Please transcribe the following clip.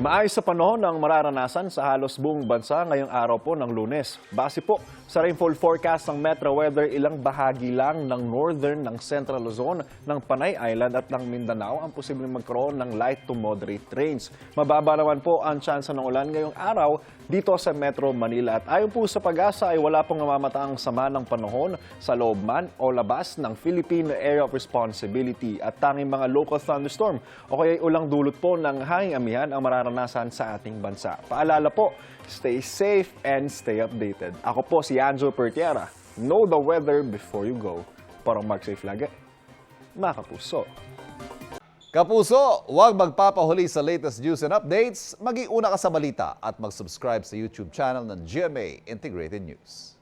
Maayos sa panahon ang mararanasan sa halos buong bansa ngayong araw po ng Lunes. Base po sa rainfall forecast ng Metro Weather, ilang bahagi lang ng northern ng Central Luzon, ng Panay Island at ng Mindanao ang posibleng magkaroon ng light to moderate rains. Mababa naman po ang tsansa ng ulan ngayong araw dito sa Metro Manila. At ayon po sa pag-asa ay wala pong namamataang sama ng panahon sa loob man o labas ng Philippine Area of Responsibility at tanging mga local thunderstorm o kaya ulang dulot po ng hanging amihan ang mararanasan sa ating bansa. Paalala po, stay safe and stay updated. Ako po si Anjo Pertiera. Know the weather before you go. Para mag-safe lagi. Mga kapuso. Kapuso, huwag magpapahuli sa latest news and updates. Mag-iuna ka sa balita at mag-subscribe sa YouTube channel ng GMA Integrated News.